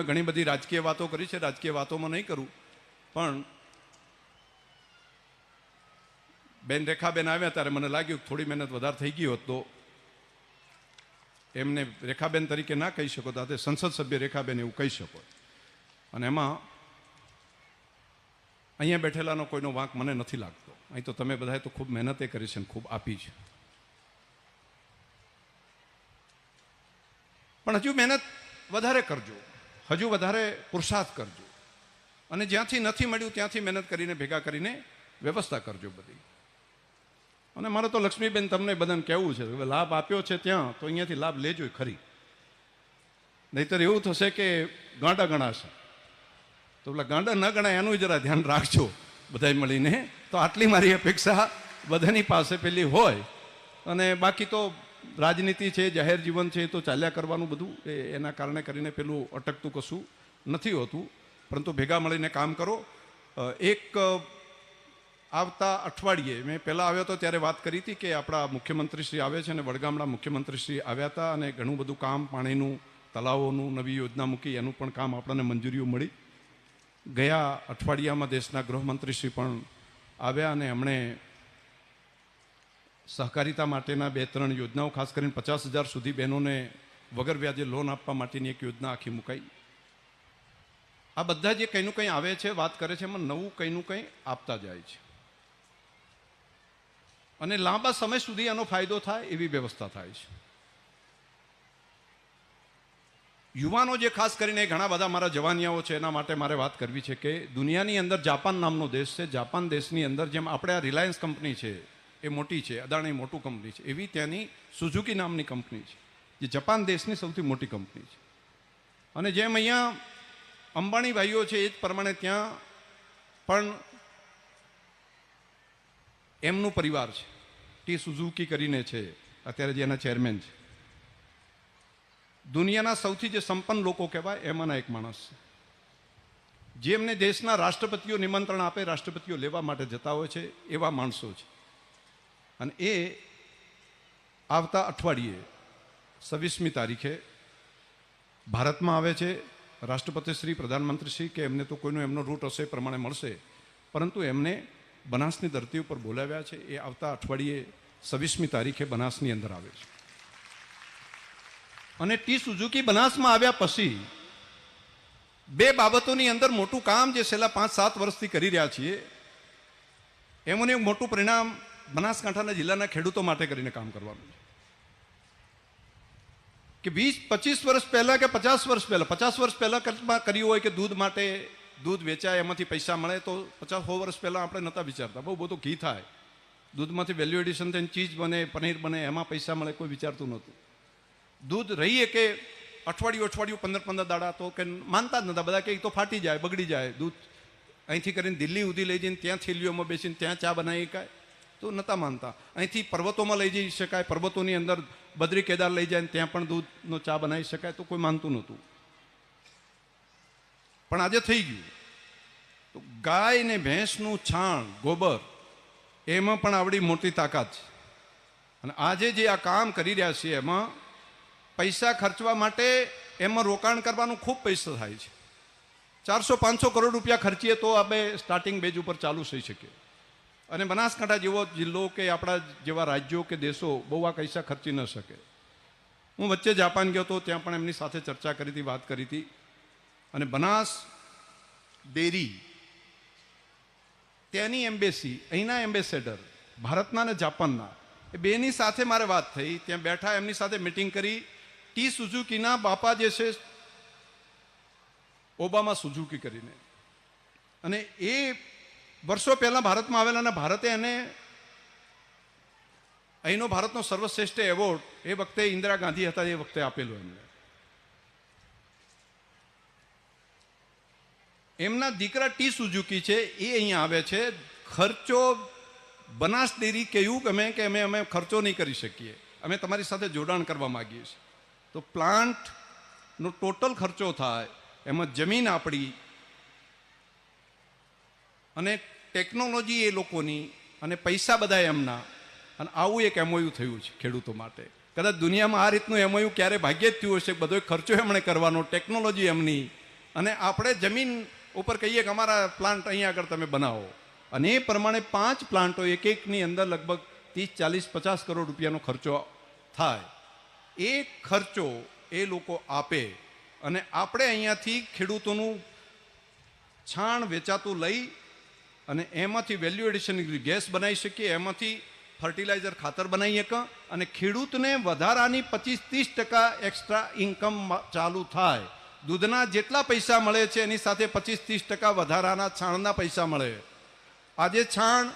ઘણી બધી રાજકીય વાતો કરી છે, રાજકીય વાતોમાં નહીં કરું, પણ બેન રેખાબેન આવ્યા ત્યારે મને લાગ્યું થોડી મહેનત વધારે થઈ ગઈ હોત તો એમને રેખાબેન તરીકે ના કહી શકો, તો સંસદ સભ્ય રેખાબેન એવું કહી શકો. અને એમાં અહીંયા બેઠેલાનો કોઈનો વાંક મને નથી લાગતો. અહીં તો તમે બધાએ તો ખૂબ મહેનતે કરી છે, ખૂબ આપી છે, પણ હજુ મહેનત વધારે કરજો, હજુ વધારે પુરુષાર્થ કરજો, અને જ્યાંથી નથી મળ્યું ત્યાંથી મહેનત કરીને ભેગા કરીને વ્યવસ્થા કરજો બધી. અને મારે તો લક્ષ્મીબેન તમને બધાને કહેવું છે, હવે લાભ આપ્યો છે ત્યાં તો અહીંયાથી લાભ લેજો ખરી, નહીતર એવું થશે કે ગાંડા ગણાશે. તો પેલા ગાંડા ન ગણાય એનું જરા ધ્યાન રાખજો બધાય મળીને. તો આટલી મારી અપેક્ષા બધાની પાસે પેલી હોય. અને બાકી તો રાજનીતિ છે, જાહેર જીવન છે, તો ચાલ્યા કરવાનું બધું, એના કારણે કરીને પેલું અટકતું કશું નથી હોતું, પરંતુ ભેગા મળીને કામ કરો. એક આવતા અઠવાડિયે મેં પહેલાં આવ્યો હતો ત્યારે વાત કરી હતી કે આપણા મુખ્યમંત્રીશ્રી આવે છે, અને વડગામના મુખ્યમંત્રીશ્રી આવ્યા હતા, અને ઘણું બધું કામ પાણીનું, તલાવોનું, નવી યોજના મૂકી, એનું પણ કામ આપણને મંજૂરીઓ મળી. ગયા અઠવાડિયામાં દેશના ગૃહમંત્રીશ્રી પણ આવ્યા, અને એમણે સહકારિતા માટેના 2-3 યોજનાઓ, ખાસ કરીને 50,000 સુધી બહેનોને વગર વ્યાજે લોન આપવા માટેની એક યોજના આખી મુકાઈ. આ બધા જે કંઈનું કંઈ આવે છે, વાત કરે છે, એમાં નવું કંઈનું કંઈ આપતા જાય છે, અને લાંબા સમય સુધી એનો ફાયદો થાય એવી વ્યવસ્થા થાય છે. યુવાનો જે ખાસ કરીને ઘણા બધા મારા જવાનિયાઓ છે, એના માટે મારે વાત કરવી છે કે દુનિયાની અંદર જાપાન નામનો દેશ છે. જાપાન દેશની અંદર જેમ આપણે આ રિલાયન્સ કંપની છે એ મોટી છે, અદાણી મોટું કંપની છે, એવી ત્યાંની સુઝુકી નામની કંપની છે, જે જાપાન દેશની સૌથી મોટી કંપની છે. અને જેમ અહીંયા અંબાણી ભાઈઓ છે, એ જ પ્રમાણે ત્યાં પણ એમનું પરિવાર છે, ટી સુઝુકી કરીને છે, અત્યારે જે એના ચેરમેન છે. દુનિયાના સૌથી જે સંપન્ન લોકો કહેવાય એમાંના એક માણસ છે, જે એમને દેશના રાષ્ટ્રપતિઓ નિમંત્રણ આપે, રાષ્ટ્રપતિઓ લેવા માટે જતા હોય છે, એવા માણસો છે. અને એ આવતા અઠવાડિયે 26મી તારીખે ભારતમાં આવે છે. રાષ્ટ્રપતિશ્રી, પ્રધાનમંત્રીશ્રી કે એમને તો કોઈનો એમનો રૂટ હશે એ પ્રમાણે મળશે, પરંતુ એમને બનાસની ધરતી ઉપર બોલાવ્યા છે. એ આવતા અઠવાડિયે 26મી તારીખે બનાસની અંદર આવે છે. અને ટી સુઝુકી બનાસમાં આવ્યા પછી 2 બાબતોની અંદર મોટું કામ જે છેલ્લા 5-7 વર્ષથી કરી રહ્યા છીએ, એમનું એક મોટું પરિણામ બનાસકાંઠાના જિલ્લાના ખેડૂતો માટે કરીને કામ કરવાનું છે. કે 20-25 વર્ષ પહેલાં કે 50 વર્ષ પહેલાં કર્યું હોય કે દૂધ માટે, દૂધ વેચાય, એમાંથી પૈસા મળે, તો 50-100 વર્ષ પહેલાં આપણે નહોતા વિચારતા. બહુ બધું ઘી થાય, દૂધમાંથી વેલ્યુ એડિશન થઈને ચીઝ બને, પનીર બને, એમાં પૈસા મળે, કોઈ વિચારતું નહોતું. દૂધ રહીએ કે અઠવાડિયું 15 દાડા તો કે માનતા જ નહોતા બધા, કે તો ફાટી જાય, બગડી જાય. દૂધ અહીંથી કરીને દિલ્હી સુધી લઈ જઈને ત્યાં થેલીઓમાં બેસીને ત્યાં ચા બનાવી શકાય તો નહોતા માનતા. અહીંથી પર્વતોમાં લઈ જઈ શકાય, પર્વતોની અંદર બદ્રી કેદાર લઈ જાય ત્યાં પણ દૂધનો ચા બનાવી શકાય, તો કોઈ માનતું નહોતું. પણ આજે થઈ ગયું. તો ગાય ને ભેંસનું છાણ, ગોબર, એમાં પણ આવડી મોટી તાકાત છે. અને આજે જે આ કામ કરી રહ્યા છીએ એમાં પૈસા ખર્ચવા માટે એમાં રોકાણ કરવાનું ખૂબ પૈસા થાય છે. 400-500 કરોડ રૂપિયા ખર્ચીએ તો આપણે સ્ટાર્ટિંગ બેઝ ઉપર ચાલુ થઈ શકીએ. અને બનાસકાંઠા જેવો જિલ્લો કે આપણા જેવા રાજ્યો કે દેશો બહુ આ પૈસા ખર્ચી ન શકે. હું વચ્ચે જાપાન ગયો હતો, ત્યાં પણ એમની સાથે ચર્ચા કરી હતી, વાત કરી હતી. અને બનાસ ડેરી, ત્યાંની એમ્બેસી, અહીંના એમ્બેસેડર, ભારતના અને જાપાનના, એ બેની સાથે મારે વાત થઈ. ત્યાં બેઠા, એમની સાથે મિટિંગ કરી. ટી સુઝુકીના બાપા જે છે ઓબામા સુઝુકી કરીને, અને એ વર્ષો પહેલાં ભારતમાં આવેલા, અને ભારતે એને અહીંનો ભારતનો સર્વશ્રેષ્ઠ એવોર્ડ એ વખતે ઇન્દિરા ગાંધી હતા એ વખતે આપેલો એમને. એમના દીકરા ટી સુઝુકી છે, એ અહીંયા આવે છે. ખર્ચો બનાસ ડેરી કહ્યું કે અમે ખર્ચો નહીં કરી શકીએ, અમે તમારી સાથે જોડાણ કરવા માગીએ છીએ. તો પ્લાન્ટનો ટોટલ ખર્ચો થાય, એમાં જમીન આપણી અને ટેકનોલોજી એ લોકોની અને પૈસા બધા એમના, અને આવું એક એમઓયુ થયું છે ખેડૂતો માટે. કદાચ દુનિયામાં આ રીતનું એમઓયુ ક્યારે ભાગ્યે જ થયું હશે. બધો ખર્ચો એમણે કરવાનો, ટેકનોલોજી એમની, અને આપણે જમીન ઉપર કહીએ કે અમારા પ્લાન્ટ અહીંયા આગળ તમે બનાવો, અને એ પ્રમાણે 5 પ્લાન્ટો એકની અંદર લગભગ 30, 40, 50 કરોડ રૂપિયાનો ખર્ચો થાય. એ ખર્ચો એ લોકો આપે અને આપણે અહીંયાથી ખેડૂતોનું છાણ વેચાતું લઈ અને એમાંથી વેલ્યુ એડિશન ગેસ બનાવી શકીએ, એમાંથી ફર્ટિલાઇઝર ખાતર બનાવી શકીએ અને ખેડૂતને વધારાની 25-30% એક્સ્ટ્રા ઇન્કમ ચાલુ થાય. દૂધના જેટલા પૈસા મળે છે એની સાથે 25-30% વધારાના છાણના પૈસા મળે. આજે છાણ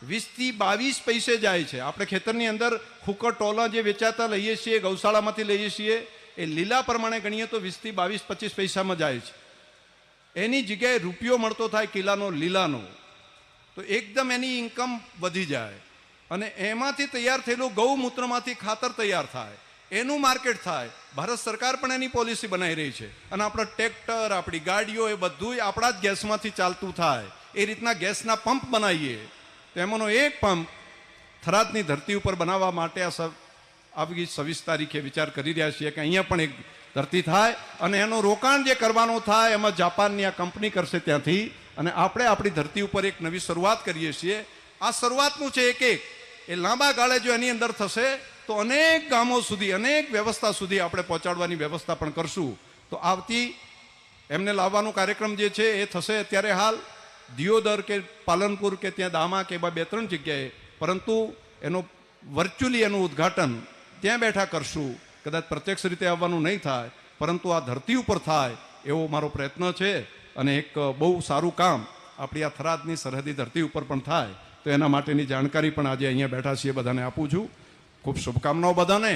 20 થી 22 પૈસે જાય છે. આપણે ખેતરની અંદર ખુકર ટોલા જે વેચાતા લઈએ છીએ, ગૌશાળામાંથી લઈએ છીએ, એ લીલા પ્રમાણે ગણીએ તો 20 થી 22, 25 પૈસામાં જાય છે. એની જગ્યાએ રૂપિયો મળતો થાય કિલાનો લીલાનો, તો એકદમ એની ઇન્કમ વધી જાય. અને એમાંથી તૈયાર થયેલું ગૌમૂત્રમાંથી ખાતર તૈયાર થાય, એનું માર્કેટ થાય. ભારત સરકાર પણ એની પોલિસી બનાવી રહી છે. અને આપણા ટ્રેક્ટર, આપણી ગાડીઓ, એ બધું આપણા જ ગેસમાંથી ચાલતું થાય. એ રીતના ગેસના પંપ બનાવીએ. તેમાંનો એક પંપ થરાદની ધરતી ઉપર બનાવવા માટે આવી 26 તારીખે વિચાર કરી રહ્યા છીએ કે અહીંયા પણ એક ધરતી થાય અને એનું રોકાણ જે કરવાનું થાય એમાં જાપાનની આ કંપની કરશે ત્યાંથી, અને આપણે આપણી ધરતી ઉપર એક નવી શરૂઆત કરીએ છીએ. આ શરૂઆતનું છે એક એ લાંબા ગાળે જો એની અંદર થશે તો અનેક ગામો સુધી, અનેક વ્યવસ્થા સુધી આપણે પહોંચાડવાની વ્યવસ્થા પણ કરશું. તો આવતી એમને લાવવાનો કાર્યક્રમ જે છે એ થશે અત્યારે હાલ દિયોદર કે પાલનપુર કે ત્યાં દામા કે એવા 2-3 જગ્યાએ, પરંતુ એનો વર્ચ્યુઅલી એનું ઉદ્ઘાટન ત્યાં બેઠા કરશું. કદાચ પ્રત્યક્ષ રીતે આવવાનું નહીં થાય, પરંતુ આ ધરતી ઉપર થાય એવો મારો પ્રયત્ન છે. અને એક બહુ સારું કામ આપણી આ થરાદની સરહદી ધરતી ઉપર પણ થાય, તો એના માટેની જાણકારી પણ આજે અહીંયા બેઠા છીએ બધાને આપું છું. ખૂબ શુભકામનાઓ બધાને.